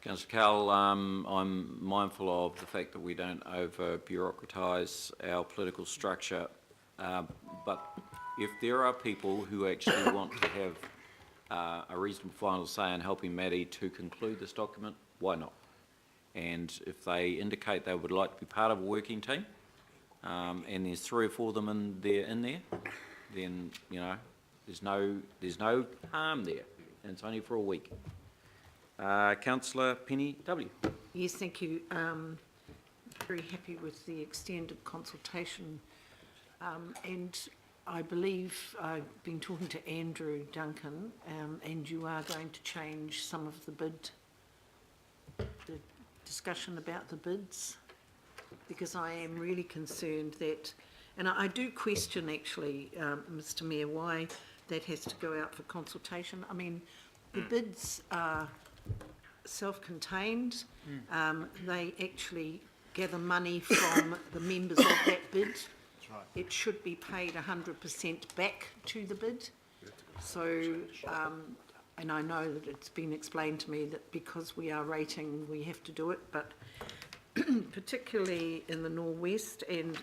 Councillor Cowell, I'm mindful of the fact that we don't over-bureaucratise our political structure, but if there are people who actually want to have a reasonable final say in helping Maddie to conclude this document, why not? And if they indicate they would like to be part of a working team, and there's 3 or 4 of them in there, then you know there's no harm there, and it's only for a week. Councillor Penny W. Yes, thank you. Very happy with the extended consultation, and I believe I've been talking to Andrew Duncan, and you are going to change some of the discussion about the bids, because I am really concerned that, and I do question actually, Mr. Mayor, why that has to go out for consultation. I mean, the bids are self-contained. They actually gather money from the members of that bid. That's right. It should be paid 100% back to the bid. So, and I know that it's been explained to me that because we are rating, we have to do it, but particularly in the northwest and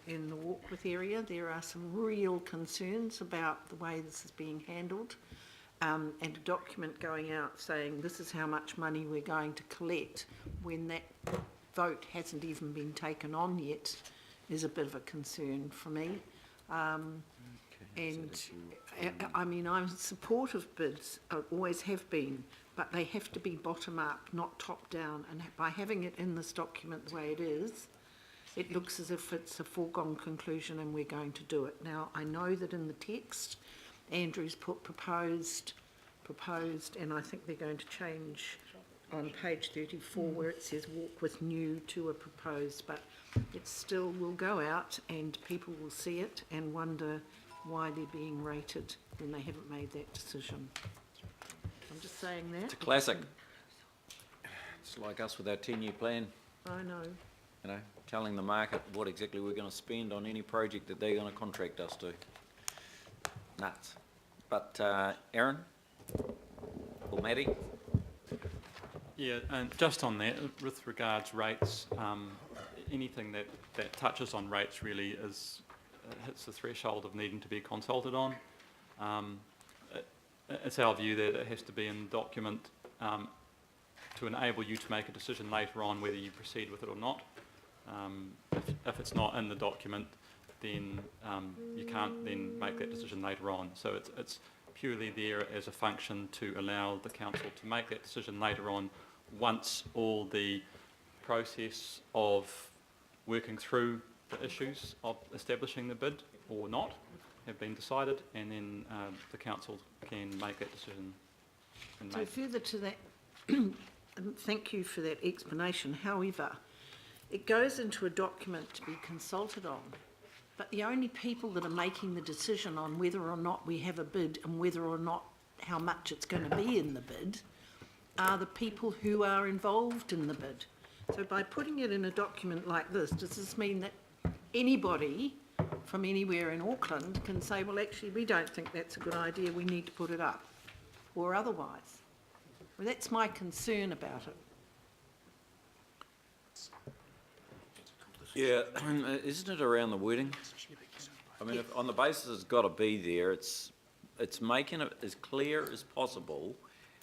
in the Warkworth area, there are some real concerns about the way this is being handled. And a document going out saying this is how much money we're going to collect when that vote hasn't even been taken on yet is a bit of a concern for me. And I mean, I'm supportive of bids, I always have been, but they have to be bottom up, not top down. And by having it in this document the way it is, it looks as if it's a foregone conclusion and we're going to do it. Now, I know that in the text, Andrew's put proposed, and I think they're going to change on page 34 where it says Warkworth new to a proposed, but it still will go out and people will see it and wonder why they're being rated when they haven't made that decision. I'm just saying that. It's a classic. It's like us with our 10-year plan. I know. You know, telling the market what exactly we're going to spend on any project that they're going to contract us to. Nuts. But Aaron or Maddie? Yeah, and just on that, with regards rates, anything that touches on rates really hits the threshold of needing to be consulted on. It's our view that it has to be in the document to enable you to make a decision later on whether you proceed with it or not. If it's not in the document, then you can't then make that decision later on. So it's purely there as a function to allow the council to make that decision later on once all the process of working through the issues of establishing the bid or not have been decided, and then the council can make that decision. So further to that, thank you for that explanation. However, it goes into a document to be consulted on, but the only people that are making the decision on whether or not we have a bid and whether or not how much it's going to be in the bid are the people who are involved in the bid. So by putting it in a document like this, does this mean that anybody from anywhere in Auckland can say, well, actually, we don't think that's a good idea, we need to put it up, or otherwise? Well, that's my concern about it. Yeah, isn't it around the wording? I mean, if on the basis it's got to be there, it's making it as clear as possible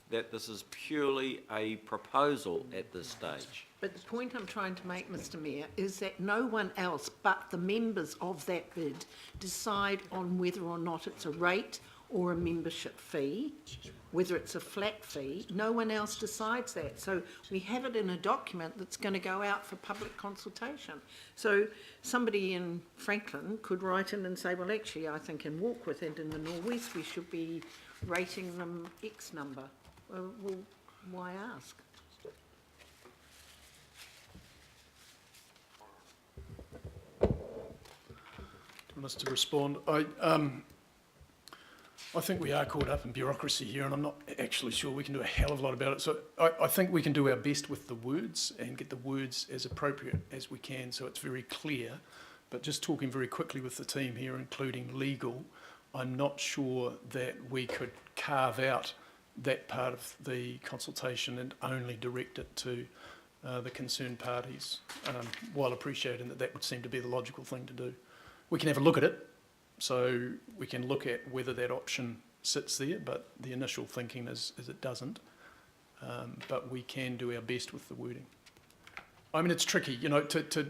that this is purely a proposal at this stage. But the point I'm trying to make, Mr. Mayor, is that no one else but the members of that bid decide on whether or not it's a rate or a membership fee, whether it's a flat fee. No one else decides that. So we have it in a document that's going to go out for public consultation. So somebody in Franklin could write in and say, well, actually, I think in Warkworth and in the Northwest we should be rating them X number. Well, why ask? I want us to respond. I think we are caught up in bureaucracy here, and I'm not actually sure we can do a hell of a lot about it. So I think we can do our best with the words and get the words as appropriate as we can so it's very clear. But just talking very quickly with the team here, including legal, I'm not sure that we could carve out that part of the consultation and only direct it to the concerned parties, while appreciating that that would seem to be the logical thing to do. We can have a look at it, so we can look at whether that option sits there, but the initial thinking is it doesn't. But we can do our best with the wording. I mean, it's tricky, you know,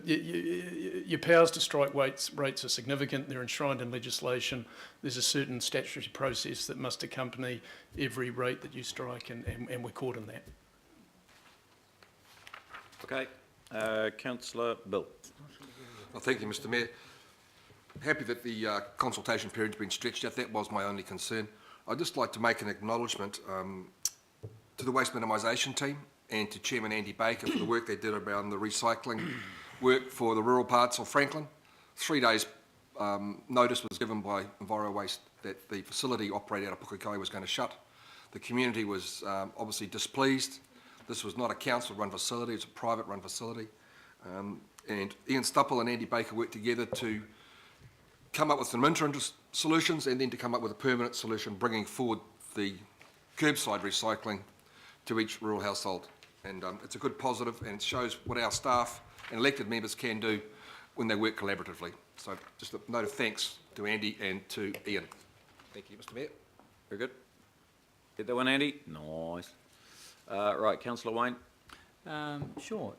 your powers to strike rates are significant, they're enshrined in legislation, there's a certain statutory process that must accompany every rate that you strike, and we're caught in that. Okay, councillor Bill. Well, thank you, Mr Mayor. Happy that the consultation period's been stretched out. That was my only concern. I'd just like to make an acknowledgement to the waste minimisation team and to Chairman Andy Baker for the work they did around the recycling work for the rural parts of Franklin. 3 days notice was given by Enviro Waste that the facility operated out of Pukekohe was going to shut. The community was obviously displeased. This was not a council-run facility, it's a private-run facility. And Ian Stupple and Andy Baker worked together to come up with some interim solutions and then to come up with a permanent solution, bringing forward the curbside recycling to each rural household. And it's a good positive, and it shows what our staff and elected members can do when they work collaboratively. So just a note of thanks to Andy and to Ian. Thank you, Mr Mayor. Very good. Get that one, Andy? Nice. Right, councillor Wayne. Sure.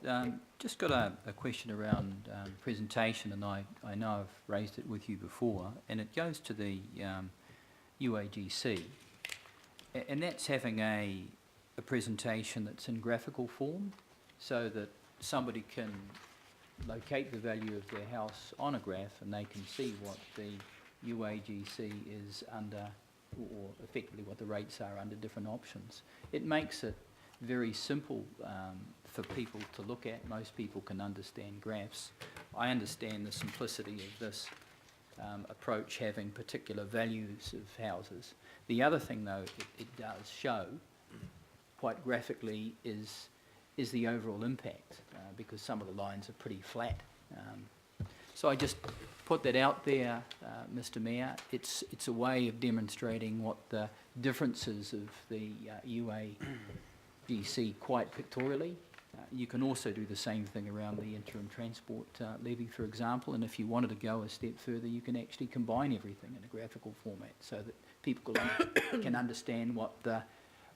Just got a question around presentation, and I know I've raised it with you before, and it goes to the UAGC, and that's having a presentation that's in graphical form, so that somebody can locate the value of their house on a graph and they can see what the UAGC is under, or effectively what the rates are under different options. It makes it very simple for people to look at. Most people can understand graphs. I understand the simplicity of this approach having particular values of houses. The other thing, though, it does show quite graphically is the overall impact, because some of the lines are pretty flat. So I just put that out there, Mr Mayor. It's a way of demonstrating what the differences of the UAGC quite pictorially. You can also do the same thing around the interim transport levy, for example, and if you wanted to go a step further, you can actually combine everything in a graphical format so that people can understand what the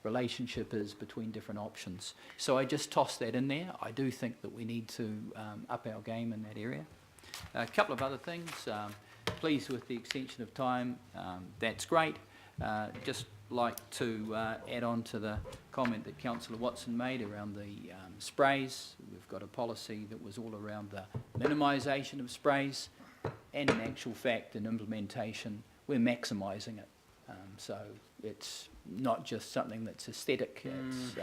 relationship is between different options. So I just tossed that in there. I do think that we need to up our game in that area. A couple of other things. Pleased with the extension of time. That's great. Just like to add on to the comment that Councillor Watson made around the sprays. We've got a policy that was all around the minimisation of sprays, and in actual fact, in implementation, we're maximising it. So it's not just something that's aesthetic, it's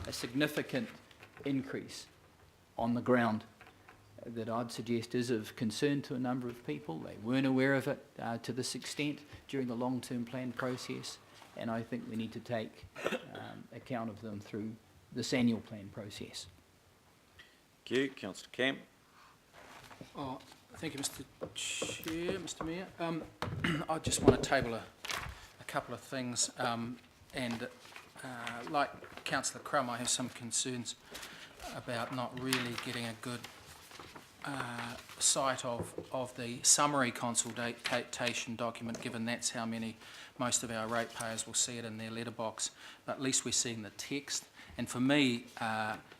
a significant increase on the ground that I'd suggest is of concern to a number of people. They weren't aware of it to this extent during the long-term plan process, and I think we need to take account of them through this annual plan process. Thank you. Councillor Camp. Oh, thank you, Mr Chair, Mr Mayor. I just want to table a couple of things, and like Councillor Crum, I have some concerns about not really getting a good sight of the summary consultation document, given that's how most of our ratepayers will see it in their letterbox, but at least we're seeing the text. And for me,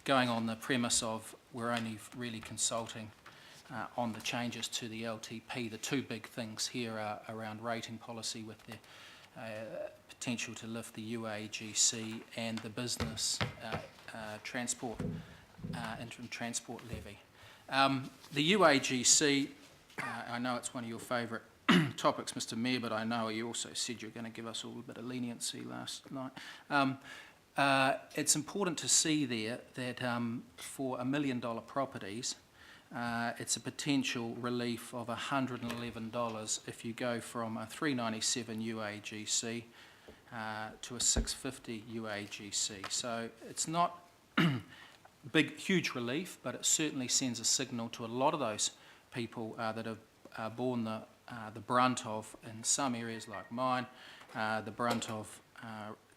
going on the premise of we're only really consulting on the changes to the LTP, the two big things here are around rating policy with the potential to lift the UAGC and the business interim transport levy. The UAGC, I know it's one of your favourite topics, Mr Mayor, but I know you also said you're going to give us a little bit of leniency last night. It's important to see there that for $1 million properties, it's a potential relief of $111 if you go from a $397 UAGC to a $650 UAGC. So it's not huge relief, but it certainly sends a signal to a lot of those people that have borne the brunt of, in some areas like mine, the brunt of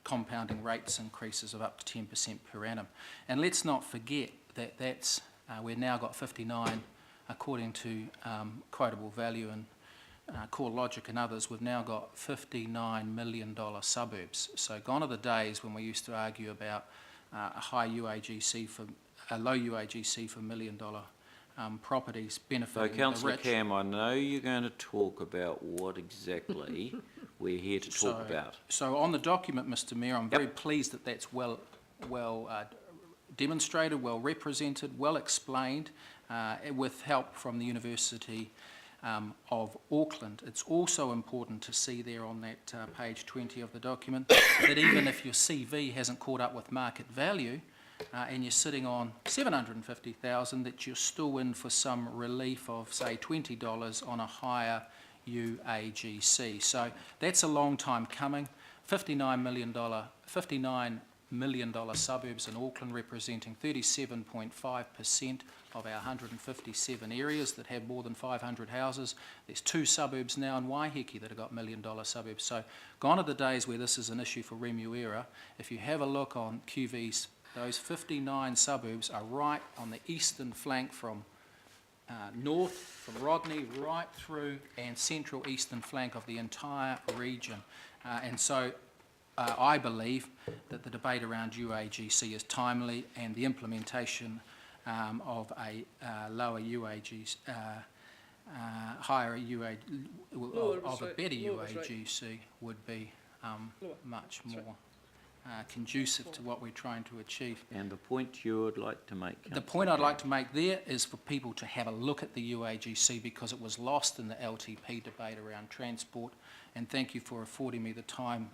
compounding rates increases of up to 10% per annum. And let's not forget that we've now got 59, according to quotable value and Core Logic and others, we've now got $59 million suburbs. So gone are the days when we used to argue about a low UAGC for $1 million properties So benefiting the Councillor rich. Cam, I know you're going to talk about what exactly we're here to talk about. So on the document, Mr Mayor, I'm very pleased that that's well demonstrated, well represented, well explained, with help from the University of Auckland. It's also important to see there on that page 20 of the document that even if your CV hasn't caught up with market value and you're sitting on $750,000, that you're still in for some relief of, say, $20 on a higher UAGC. So that's a long time coming. $59 million suburbs in Auckland, representing 37.5% of our 157 areas that have more than 500 houses. There's 2 suburbs now in Waiheke that have got $1 million suburbs. So gone are the days where this is an issue for Remuera. If you have a look on QV's, those 59 suburbs are right on the eastern flank from north, from Rodney, right through and central eastern flank of the entire region. And so I believe that the debate around UAGC is timely, and the implementation of a lower UAGC, higher UA, of a better UAGC would be much more conducive to what we're trying to achieve. And the point you would like to make, The point I'd like to make there is for people to have a look at the UAGC, because it was lost in the LTP debate around transport, and thank you for affording me the time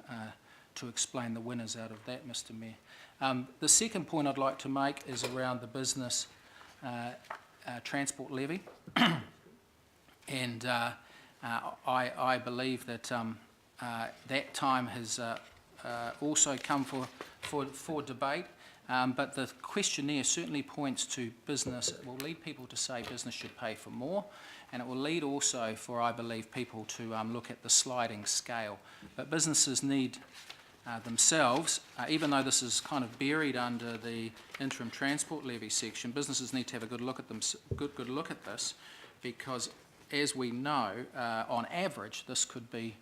to explain the winners out of that, Mr Mayor. The second point I'd like to make is around the business transport levy. And I believe that that time has also come for debate. But the questionnaire certainly points to business. It will lead people to say business should pay for more, and it will lead also for, I believe, people to look at the sliding scale. But businesses need themselves, even though this is kind of buried under the interim transport levy section, businesses need to have a good look at good look at this, because as we know, on average, this could be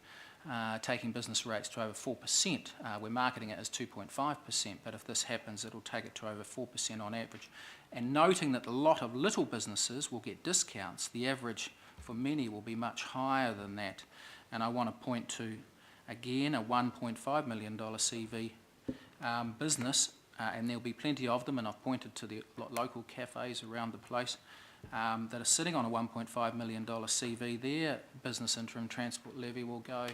taking business rates to over 4%. We're marketing it as 2.5%, but if this happens, it'll take it to over 4% on average. And noting that a lot of little businesses will get discounts, the average for many will be much higher than that. And I want to point to, again, a $1.5 million CV business, and there'll be plenty of them, and I've pointed to the local cafes around the place that are sitting on a $1.5 million CV. Their business interim transport levy will go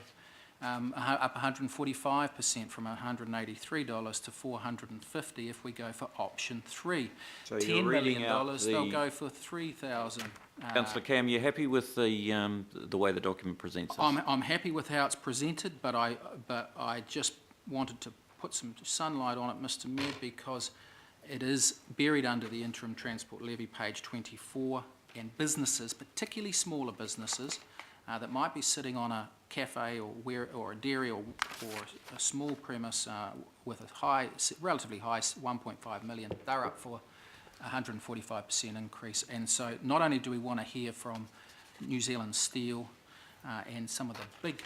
up 145% from $183 to $450 if we go for option 3. So $10 you're reading million, out they'll go for $3,000. Councillor Cam, you happy with the way the document presents us? I'm happy with how it's presented, but I just wanted to put some sunlight on it, Mr Mayor, because it is buried under the interim transport levy, page 24, and businesses, particularly smaller businesses, that might be sitting on a cafe or a dairy or a small premise with a relatively high 1.5 million, they're up for 145% increase. And so not only do we want to hear from New Zealand Steel and some of the big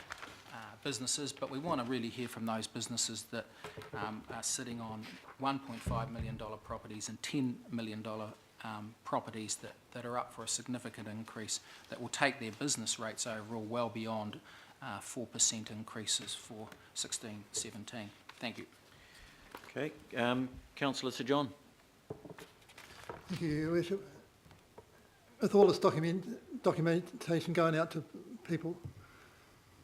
businesses, but we want to really hear from those businesses that are sitting on $1.5 million properties and $10 million properties that are up for a significant increase, that will take their business rates overall well beyond 4% increases for 16-17. Thank you. Okay, Councillor Sir John. Thank you, Your Worship. With all this documentation going out to people,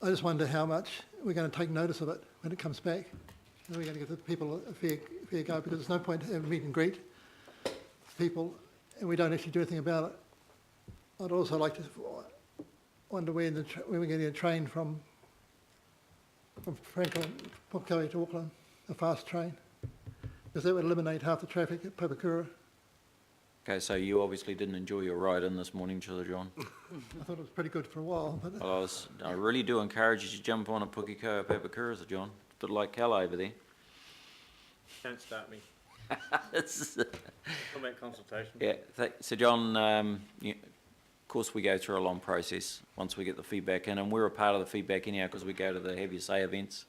I just wonder how much we're going to take notice of it when it comes back. Are we going to give the people a fair go? Because there's no point having meet and greet people and we don't actually do anything about it. I'd also like to wonder when we're getting a train from Franklin, Pukekohe to Auckland, a fast train, because that would eliminate half the traffic at Papakura. Okay, so you obviously didn't enjoy your ride in this morning, Sir John. I thought it was pretty good for a while. But Well, I really do encourage you to jump on a Pukekohe Papakura, Sir John. It's a bit like Cal over there. Don't start me. It's- Talk about consultation. Yeah, so John, of course we go through a long process once we get the feedback in, and we're a part of the feedback anyhow because we go to the Have Your Say events.